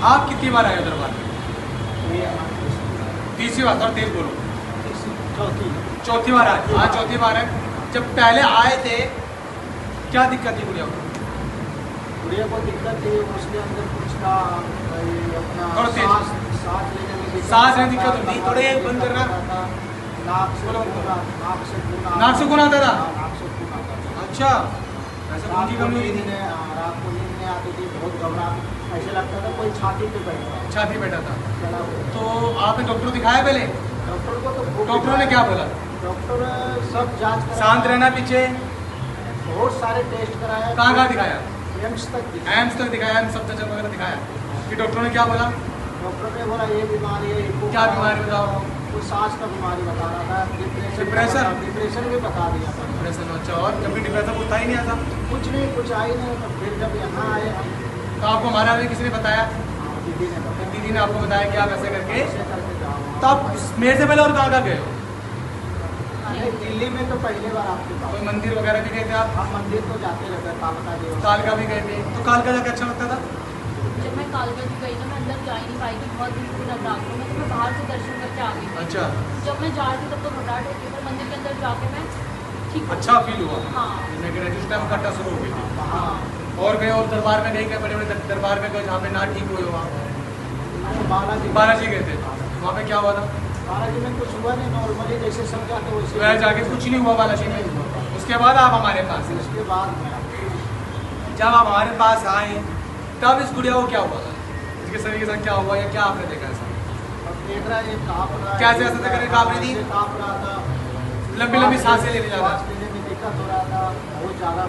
आप कितनी बार आए हो दरबार में? तीसरी बार। और तेज बोलो। चौथी बार आए। हाँ चौथी बार है। जब पहले आए थे क्या दिक्कत थी गुड़िया को? गुड़िया को दिक्कत थी, उसके अंदर कुछ था अपना सांस लेने में दिक्कत होती। थोड़े बंद करना। नाक से खून आता था। नाक से खून आता था। अच्छा, ऐसा खून की कमी हुई थी? रात को नींद नहीं आती थी, बहुत घबराहट, ऐसे लगता था कोई छाती पे बैठा। छाती बैठा था। तो आपने डॉक्टर को दिखाया पहले? डॉक्टर को तो डॉक्टरों ने क्या बोला? डॉक्टर सब जांच कराया, शांत रहना पीछे। बहुत सारे टेस्ट कराया। कहाँ दिखाया? एम्स तक दिखाया। एम्स तक दिखाया? एम्स सब वगैरह दिखाया? कि डॉक्टरों ने क्या बोला? डॉक्टर ने बोला ये बीमारी है। क्या बीमारी बताओ? कुछ सांस का बीमारी बता रहा था। डिप्रेशन भी बता दिया था। डिप्रेशन। अच्छा, और कभी डिप्रेशन होता ही नहीं आता? कुछ नहीं, कुछ आई नहीं। तो फिर जब यहाँ आए हम, तो आपको हमारा भी किसी ने बताया? दीदी ने बताया। दीदी ने आपको बताया कि आप ऐसे करके? जाओ। तो आप मेरे से पहले और कहाँ गए हो? दिल्ली में तो पहले बार आपके पास। कोई मंदिर वगैरह भी गए थे आप? हम मंदिर तो जाते रहते, कालका देव। कालका भी गए थे। तो कालका जाके अच्छा लगता था? जब मैं कालका जी गई ना, मैं अंदर जा ही नहीं पाई थी, बहुत दिन की घबराहट में, तो मैं बाहर से दर्शन करके आ गई। अच्छा। जब मैं जा रही थी तब तो घबराहट होती है, पर मंदिर के अंदर जाके मैं ठीक हो अच्छा फील हुआ? हाँ। मैं कह रहा जिस टाइम घटना शुरू हो गई थी। हाँ। और गए और दरबार में नहीं गए? बड़े बड़े दरबार में गए जहाँ पे ना ठीक हुए हो आप? बालाजी गए थे। वहाँ पे क्या हुआ था? बालाजी में कुछ हुआ नहीं, नॉर्मली जैसे सब जाते वैसे। वह जाके कुछ नहीं हुआ बालाजी में? उसके बाद आप हमारे पास? उसके बाद जब आप हमारे पास आए तब इस गुड़िया को क्या हुआ था? इसके शरीर के साथ क्या हुआ या क्या आपने देखा ऐसा? अब देख रहा है काँप रहा है। कैसे ऐसा देख रहे? काँप रही थी? काँप रहा था। लंबी लंबी सांसें लेने जा रहा सांस लेने में दिक्कत हो रहा था, बहुत ज़्यादा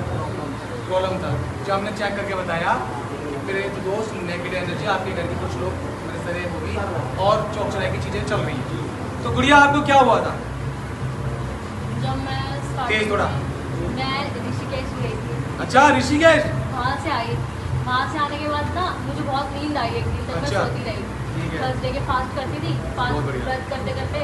प्रॉब्लम था। जो हमने चेक करके बताया, मेरे तो दोस्त नेगेटिव एनर्जी आपके घर के कुछ लोग मेरे सरे हो गई और चौक चौराहे की चीज़ें चल रही हैं। तो गुड़िया आपको क्या हुआ था? जब मैं तेज थोड़ा। मैं ऋषिकेश गई थी। अच्छा, ऋषिकेश? वहाँ से आई। वहाँ से आने के बाद ना मुझे बहुत नींद आई, एक दिन तक मैं अच्छा। सोती रही। ठीक है। थर्सडे के फास्ट करती थी, बहुत बढ़िया। व्रत करते करते,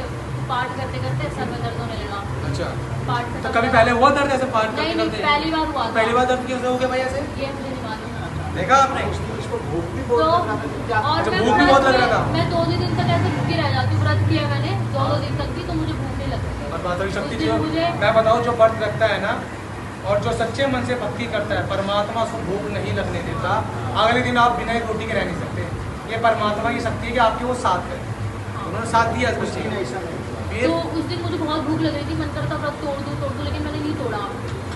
पाठ करते करते सर में दर्द होने लगा। अच्छा। पाठ तो कभी पहले हुआ दर्द ऐसे पाठ नहीं, करते करते? पहली बार हुआ था। पहली बार दर्द कैसे हो गया भाई ऐसे? ये मुझे नहीं मालूम। देखा आपने? उसको भूख भी तो बहुत लग रहा था। और अच्छा, मैं भूख भी बहुत लग रहा था? मैं 2 दिन तक ऐसे भूखी रह जाती हूँ, व्रत किया मैंने 2 दिन तक भी, तो मुझे भूख नहीं लगती। और बात शक्ति उस दिन जो मुझे- मैं बताऊँ, जो व्रत रखता है ना और जो सच्चे मन से भक्ति करता है, परमात्मा उसको भूख नहीं लगने देता। अगले दिन आप बिना एक रोटी के रह नहीं सकते। ये परमात्मा की शक्ति है कि आपके वो साथ है। उन्होंने साथ दिया इस बच्चे ने। ऐसा नहीं। तो उस दिन मुझे बहुत भूख लग रही थी, मन करता व्रत तोड़ दूँ, लेकिन मैंने नहीं तोड़ा।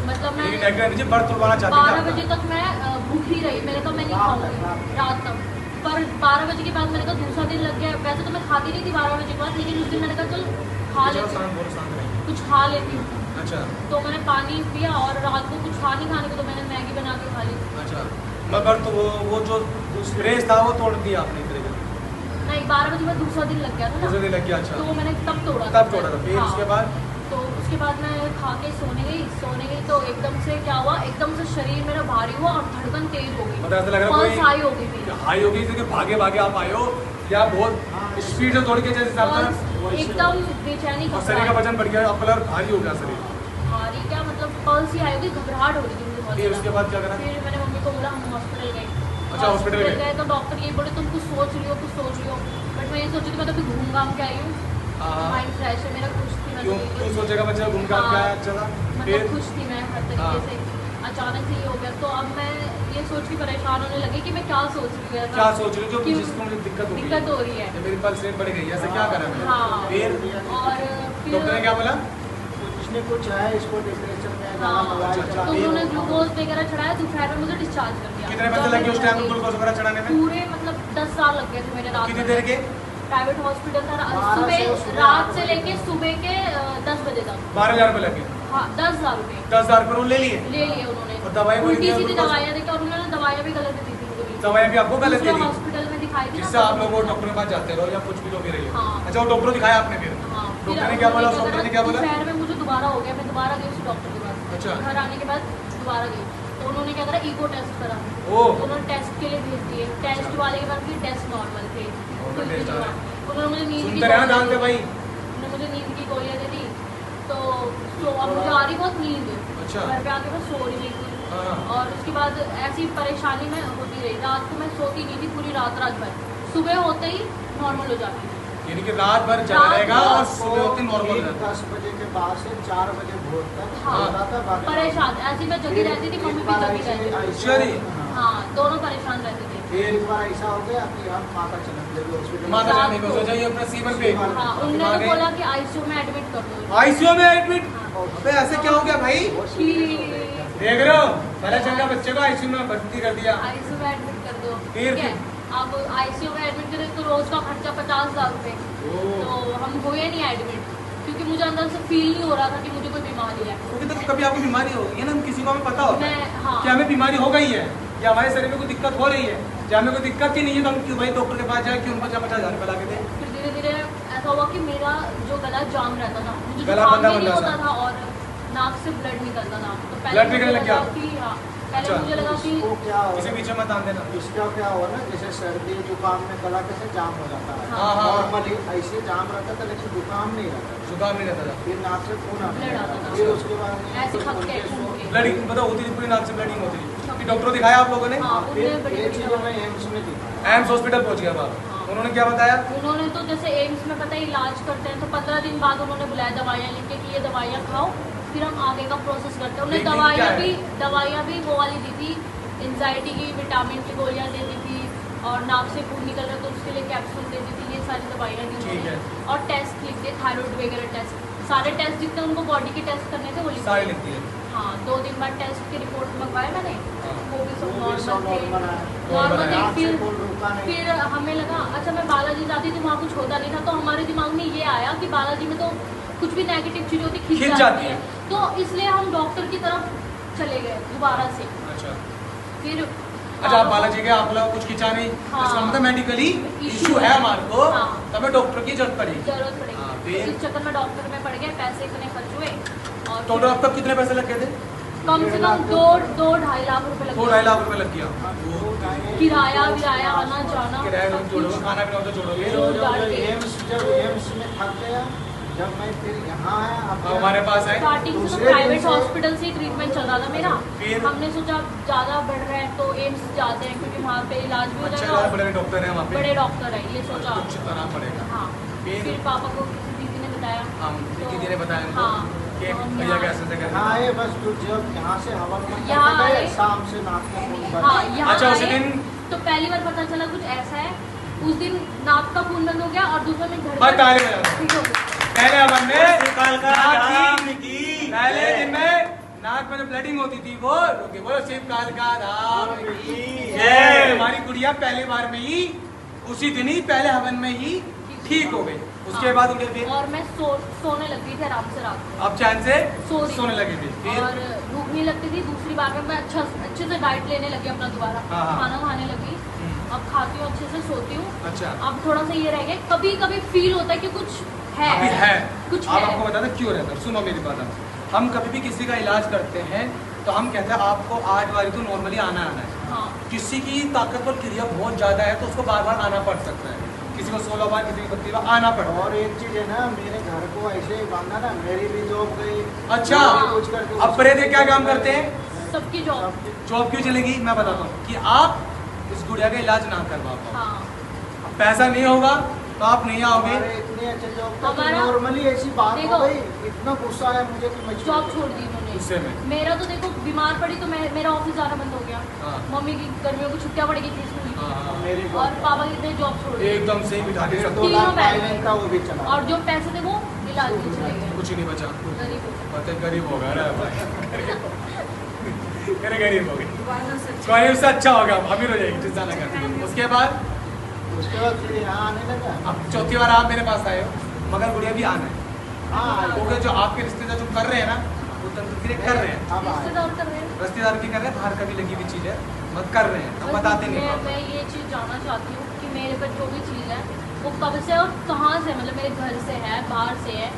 मतलब मैं लेकिन नेगेटिव एनर्जी व्रत तोड़वाना चाहती 12 थी बजे आपका। तक मैं भूखी रही। मैंने कहा मैं नहीं खाऊंगी रात तक। पर 12 बजे के बाद मैंने कहा दूसरा दिन लग गया। वैसे तो मैं खाती नहीं थी 12 बजे के बाद, लेकिन उस दिन मैंने कहा चल खा चलो लेती शांत बोलो, शांत रहिए। हूँ, कुछ खा लेती हूँ। अच्छा। तो मैंने पानी पिया और रात को कुछ खा नहीं खाने को, तो मैंने मैगी बना के खा ली। अच्छा, मगर तो वो जो रेस था वो तोड़ दिया आपने एक तरीके से? नहीं, 12 बजे बाद दूसरा दिन लग गया था दूसरे ना, दिन लग गया। अच्छा, तो वो मैंने तब तोड़ा तब तोड़ा था। फिर हाँ। उसके बाद? तो उसके बाद मैं खा के सोने गई तो एकदम से क्या हुआ, एकदम से शरीर मेरा भारी हुआ और धड़कन तेज हो गई। मतलब ऐसा लग रहा पल्स कोई हाई हो गई मेरी। हाई हो गई थी कि भागे भागे आप आए हो या बहुत स्पीड से दौड़ के जैसे हिसाब पल्स से? एकदम बेचैनी और शरीर का वजन बढ़ गया, आपका भारी हो गया शरीर? भारी क्या मतलब, पल्स ही आई होगी, घबराहट हो रही थी मुझे बहुत फिर ज़्यादा। उसके बाद क्या करा? फिर मैंने मम्मी को बोला, हम हॉस्पिटल गए। अच्छा, हॉस्पिटल गए। तो डॉक्टर ये बोले तुम कुछ सोच रही हो। बट मैं ये सोची थी मैं तो अभी घूम घाम के आई हूँ, माइंड फ्रेश है मेरा, खुश थी मैं। क्यों सोचेगा बच्चा घूम के क्या है? अच्छा था। फिर मतलब खुश थी मैं हर तरीके से। अचानक से ये हो गया, तो अब मैं ये सोच के परेशान होने लगी कि मैं क्या सोच रही हूँ। क्या सोच रही हो जो क्यों? जिसको मुझे दिक्कत हो रही है। मेरी पल्स रेट बढ़ गई है, ऐसा क्या करा मैंने? हाँ। फिर और फिर डॉक्टर ने क्या बोला? इसने कुछ है, इसको डिप्रेशन में हाँ, दवाई अच्छा, चला तो दी। उन्होंने ग्लूकोज वगैरह चढ़ाया, दोपहर में मुझे डिस्चार्ज कर दिया। कितने पैसे लगे उस टाइम ग्लूकोज वगैरह चढ़ाने में? पूरे मतलब 10 साल लग गए थे मेरे रात कितनी में। देर के? प्राइवेट हॉस्पिटल था, 12 से सुबह रात से लेके सुबह के 10 बजे तक। 12,000 रुपये लगे? हाँ, 10,000 रुपये 10,000 रुपये ले लिए? ले लिए उन्होंने। और दवाई भी उल्टी दी सीधी उनको? दवाइयाँ दी, और उन्होंने दवाइयाँ भी गलत दी थी मुझे। दवाई भी आपको गलत दे दूसरे दी? हॉस्पिटल में दिखाई थी ना, जिससे आप लोग डॉक्टर के पास जाते रहो या कुछ भी जो भी रही हो? हाँ। अच्छा, वो डॉक्टर दिखाया आपने फिर? हाँ। डॉक्टर ने क्या बोला? डॉक्टर ने क्या बोला? दोपहर में मुझे दोबारा हो गया, मैं दोबारा गई उस डॉक्टर के पास। अच्छा। घर आने के बाद दोबारा गई, तो उन्होंने क्या करा, ईको टेस्ट करा। ओ। तो उन्होंने टेस्ट के लिए भेज दिए। टेस्ट वाले के बाद भी टेस्ट नॉर्मल थे। नॉर्मल टेस्ट आ रहे हैं। उन्होंने मुझे नींद की सुनते रहना ध्यान से भाई। उन्होंने मुझे नींद की गोलियाँ दे दी। तो अब मुझे आ रही बहुत नींद। अच्छा। घर पे आके मैं सो रही नहीं थी। हाँ। और उसके बाद ऐसी परेशानी में होती रही। रात को मैं सोती नहीं थी पूरी रात भर। सुबह होते ही नॉर्मल हो जाती थी, यानी कि रात भर चल रहेगा और सुबह होती नॉर्मल हो जाता 10 बजे के बाद से 4 बजे भोर तक हाँ, होता था। बाकी परेशान ऐसी मैं जगी रहती थी, मम्मी भी जगी रहती थी। चलिए। हाँ, दोनों परेशान रहते थे। फिर एक बार ऐसा हो गया कि हम माता चलक ले गए हॉस्पिटल। माता जाने को सोचा ये अपना सीवर पे हाँ, उनने तो बोला कि आईसीयू में एडमिट कर दो। आईसीयू में एडमिट। अबे ऐसे क्या हो गया भाई? देख रहे हो, पहले चंगा बच्चे को आईसीयू में भर्ती कर दिया। आईसीयू में एडमिट कर दो, फिर? ठीक है। अब आईसीयू में एडमिट करें तो रोज का खर्चा 50,000 रुपए, तो हम हुए नहीं एडमिट, क्योंकि मुझे अंदर से फील नहीं हो रहा था कि मुझे कोई बीमारी है। क्योंकि तो कभी आपको बीमारी होगी है ना, किसी को हमें पता होता है हाँ, कि हमें बीमारी हो गई है या हमारे शरीर में कोई दिक्कत हो रही है या हमें कोई दिक्कत ही नहीं है, तो हम क्यों भाई डॉक्टर के पास जाए, क्यों उनको 50,000 रुपये लगा के दें? फिर धीरे धीरे ऐसा हुआ कि मेरा जो गला जाम रहता था, मुझे गला जुकाम बंदा भी नहीं बंदा होता था और नाक से ब्लड निकलता था। तो Blood पहले निकलने मुझे लग गया? लगा कि हाँ, पहले अच्छा। मुझे लगा कि इसको क्या हो इसे पीछे मत आन देना। इसका क्या हुआ ना, जैसे सर्दी जुकाम में गला कैसे जाम हो जाता है, हाँ, हाँ। नॉर्मली ऐसे जाम रहता था, लेकिन जुकाम नहीं रहता था। जुकाम नहीं रहता था, फिर नाक से खून आने Blood लगा। आता था। फिर उसके बाद में ऐसे कुछ खप के उनके खून के। ब्लडिंग मतलब होती थी, पूरी नाक से ब्लडिंग होती थी। कि डॉक्टर दिखाया आप लोगों ने? हाँ, फिर उन्होंने बड़ी ये बड़ी चीज़ें मैं दवाई- एम्स में दिखाया। एम्स हॉस्पिटल पहुंच गया बाप। हाँ। उन्होंने क्या बताया? उन्होंने तो जैसे एम्स में पता है इलाज करते हैं, तो 15 दिन बाद उन्होंने बुलाया दवाइयाँ लिख के कि ये दवाइयाँ खाओ, फिर हम आगे का प्रोसेस करते हैं। उन्होंने लेकिन क्या है? दवाइयाँ भी वो वाली दी थी, एंजाइटी की, विटामिन की गोलियाँ दे दी थी, और नाक से खून निकल रहा तो उसके लिए कैप्सूल दे दी थी। ये सारी दवाइयाँ दी ठीक है। उन्होंने, और टेस्ट लिख दिए, थायराइड वगैरह टेस्ट, सारे टेस्ट जितने उनको बॉडी के टेस्ट करने थे वो लिख सारी दिए। लिखती है। हाँ, 2 दिन बाद टेस्ट की रिपोर्ट मंगवाए मैंने, हाँ। वो भी सब वो भी सब नॉर्मल थे। नॉर्मल है। नॉर्मल थे। नाक से फिर खून रुका नहीं। फिर हमें लगा अच्छा मैं बालाजी जाती थी, वहाँ कुछ होता नहीं था, तो हमारे दिमाग में ये आया कि बालाजी में तो कुछ भी नेगेटिव चीज़ होती खिंच खिंच जाती जाती है। है, तो इसलिए हम डॉक्टर की तरफ चले गए दोबारा से। अच्छा फिर अच्छा, आप बालाजी के आप लोग कुछ खिंचा नहीं, हाँ। इसका मतलब मेडिकली Issue इशू है हमारे को, हाँ। तब डॉक्टर की जरूरत पड़ेगी। जरूरत हाँ, पड़ेगी। फिर? इस चक्कर में डॉक्टर में पड़ गए, पैसे इतने खर्च हुए, और टोटल अब तक कितने पैसे लग गए थे? कम से कम 2-2.5 लाख रुपए लगे। 2-2.5 लाख रुपए लग गया। किराया विराया, आना जाना, किराया सब जोड़ोगे, कुछ। खाना पीना तो जोड़ोगे। जब एम्स में थक गया, जब मैं फिर यहाँ आया, अब अब हमारे पास आए, स्टार्टिंग से तो दूसरे दिन प्राइवेट से- हॉस्पिटल से ही ट्रीटमेंट चल रहा था मेरा। फिर? हमने सोचा ज़्यादा बढ़ रहा है तो एम्स जाते हैं, क्योंकि वहाँ पे इलाज भी हो अच्छा जाएगा, बड़े डॉक्टर हैं वहाँ पे, बड़े डॉक्टर है, ये सोचा। कुछ आराम पड़ेगा। हाँ, फिर? फिर पापा को किसी दीदी ने बताया। हम तो- दीदी ने बताया उनको हाँ, कि तो हम भैया यहाँ- कैसे से यहाँ आए, बस तो जब यहाँ से हवन में यहाँ करके गए, आए। शाम से नाक का खून बंद। हाँ, यहाँ अच्छा, उसी आए, दिन- तो पहली बार पता चला कुछ ऐसा है। उस दिन नाक का खून बंद हो गया, और दूसरे में घर बस ताली बजाओ। ठीक हो गया। पहले अपन ने काल का नाक राम की- की पहले दिन में नाक में जो ब्लडिंग होती थी वो रुके, वो शिव काल का राम की जय। हमारी गुड़िया पहली बार में ही, उसी दिन ही पहले हवन में ही ठीक हो गई। उसके हाँ। बाद उनके फिर और मैं सोने लग गई थी आराम से रात को, अब चैन से सो रही सोने थी। लगे थे। फिर और भूख नहीं लगती थी। दूसरी बार में मैं अच्छे से डाइट लेने लगी अपना दोबारा, हाँ, हाँ। खाना खाने लगी। अब खाती हूँ अच्छे से, सोती हूँ। अच्छा अब थोड़ा सा ये रह गया, कभी कभी फील होता है कि कुछ है, अभी है कुछ आप है। आपको बताते क्यों रहता है, सुनो मेरी बात। हम कभी भी किसी का इलाज करते हैं तो हम कहते हैं आपको 8 बार तो नॉर्मली आना है। हाँ, किसी की ताकतवर क्रिया बहुत ज़्यादा है तो उसको बार बार आना पड़ सकता है, किसी को 16 बार, किसी को 32 बार आना पड़ता है। और एक चीज है ना, मेरे घर को ऐसे ही बांधा ना, मेरी भी जॉब गई। अच्छा, मेरी कुछ करके अब प्रेत क्या काम करते हैं? सबकी जॉब। जॉब क्यों चलेगी मैं बताता हूँ कि आप इस गुड़िया का इलाज ना करवा पाओ, हाँ, अब पैसा नहीं होगा तो आप नहीं आओगे। हमारे इतने अच्छे जॉब का हमारा- नॉर्मली ऐसी बात देखो, हो गई, इतना गुस्सा है मुझे कि मैं जॉब छोड़ दी उन्होंने। गुस्से में? मेरा तो देखो बीमार पड़ी तो मेरा ऑफिस जाना बंद हो गया। हाँ। मम्मी की गर्मियों की छुट्टियां पड़ गई थी स्कूल हाँ, की, हाँ। मेरी और पापा की ने जॉब छोड़ दी। एकदम से ही बिठा के सब 2 लाख तीनों बैठ फाइनेंस था, वो भी चला। और जो पैसे थे वो इलाज में चले गए। कुछ ही नहीं बचा। गरीब हो गए। पता गरीब हो गया अरे गरीब हो गए, गरीब से अच्छा होगा, अमीर हो जाएगी, चिंता ना कर। उसके बाद उसके बाद फिर यहाँ आने लगा। अब चौथी बार आप मेरे पास आए हो, मगर गुड़िया भी आना है, हाँ, क्योंकि जो आपके रिश्तेदार जो कर रहे हैं ना वो तंत्र क्रिया कर रहे हैं, अब आए। रिश्तेदार कर रहे हैं। रिश्तेदार की कर रहे हैं, बाहर का भी लगी हुई चीज़ है, मत कर रहे हैं, हम बताते नहीं मैं पापा। ये चीज़ जानना चाहती हूँ कि मेरे पर जो भी चीज़ है वो कब से और कहाँ से, मतलब मेरे घर से है, बाहर से है,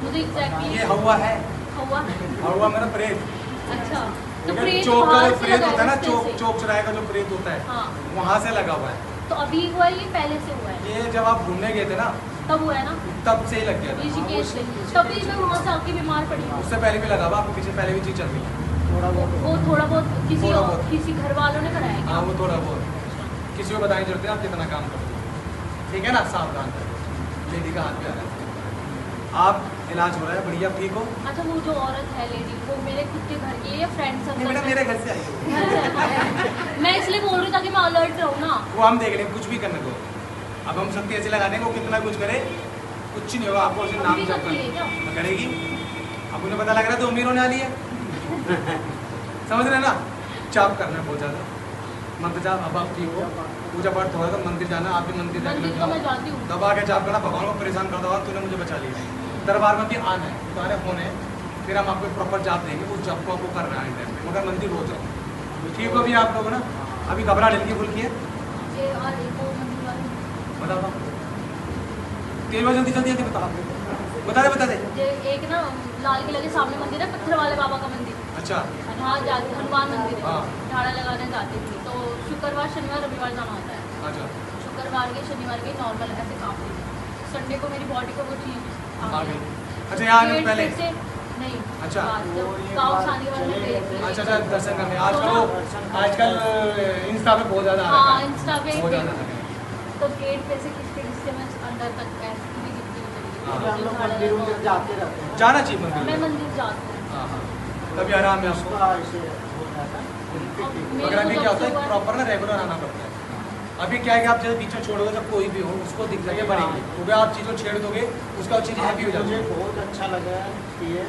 मुझे एग्जैक्टली ये हवा है, हुआ। हवा मेरा प्रेत। अच्छा, तो ठीक है? प्रेत चौक का बाहर जो से प्रेत लगा होता है ना, रिश्ते चौक से। चौक चौराहे का जो प्रेत होता है हाँ, वहाँ से लगा हुआ है। तो अभी हुआ है ये पहले से हुआ है? ये जब आप घूमने गए थे ना तब हुआ है ना, तब से ही लग गया था, ऋषिकेश से। तभी मैं वहाँ से आके बीमार पड़ी हूँ। उससे पहले भी लगा हुआ, आपके पीछे पहले भी चीज़ चल रही है। थोड़ा बहुत वो थोड़ा बहुत थोड़ा बहुत। किसी घर वालों ने कराया क्या? हाँ वो थोड़ा बहुत। किसी को बताने की जरूरत है आप कितना काम करते हो, ठीक है ना। सावधान करें, लेडी का हाथ पे आ रहा है, आप इलाज हो रहा है बढ़िया, ठीक हो। अच्छा वो जो औरत है लेडी, वो मेरे खुद के घर की है या फ्रेंड नहीं सर्कल बेटा, में? मेरे घर से आई हो। मैं इसलिए बोल रही हूँ ताकि मैं अलर्ट रहूँ ना। वो हम देख लेंगे, कुछ भी करने दो। अब हम शक्ति ऐसे लगा देंगे वो कितना कुछ करे, कुछ नहीं होगा। आपको उसे नाम अभी जप करती है क्या? करेगी। अब उन्हें पता लग रहा है तो अमीर होने वाली है। समझ रहे ना। जाप करना है बहुत ज़्यादा, मंत्र जाप। अब आप ठीक हो, पूजा पाठ थोड़ा तो मंदिर जाना, आप भी मंदिर मंदिर तो मैं जाती हूँ। दबा के जाप करना, भगवान को परेशान कर दो, तूने मुझे बचा लिया। दरबार में भी आना है, तुम्हारे फोन है, फिर हम आपको प्रॉपर जाप देंगे, उस जाप को आपको करना है टाइम में, मगर मंदिर हो जाओ, ठीक हो। अभी आप लोग ना अभी घबरा लेंगे, फुल किए ये और एक वो मंदिर वाली, बताओ तेल में जल्दी जल्दी जल्दी बताओ, बता दे। ये एक ना लाल किले के सामने मंदिर है, पत्थर वाले बाबा का मंदिर। अच्छा, वहाँ जाती, हनुमान मंदिर है, हाँ। झाड़ा लगाने जाती थी। तो शुक्रवार शनिवार रविवार जाना होता है। अच्छा, शुक्रवार के शनिवार के नॉर्मल ऐसे काम होती है। संडे को मेरी बॉडी को वो चीज़ आ गई। अच्छा, यहाँ आने से पेट पहले से नहीं। अच्छा। जब गाँव से आने के बाद में पेट से- अच्छा दर्शन करने आजकल इंस्टा पे बहुत ज़्यादा आ रहा हाँ है, इंस्टा पे बहुत ज़्यादा आ रहा है। तो गेट पे से खिसके में अंदर तक ऐसे भी गिरती हुई चली हाँ। गई। हम लोग मंदिर उंदिर जाते रहते हैं। जाना चाहिए मैं मंदिर। मंदिर जाती हूँ। हाँ हाँ, तभी आराम है आपको। उसका ऐसे हो जाता है। मगर अभी क्या होता है, प्रॉपर ना रेगुलर आना पड़ता है। अभी क्या है कि आप जब बीच में छोड़ोगे तो कोई भी हो उसको दिख जाएगा बढ़ेगी, क्योंकि आप चीज़ को छेड़ दोगे उसका चीज़ हैप्पी हो जाती मुझे है। बहुत अच्छा लगा कि ये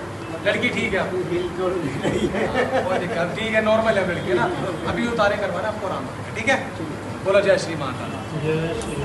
लड़की ठीक है आपको, हिल जोड़ रही है। कोई दिक्कत ठीक है, नॉर्मल है लड़की है ना। अभी उतारे करवाना आपको आराम होगा, ठीक है। बोलो जय श्री माता। जय श्री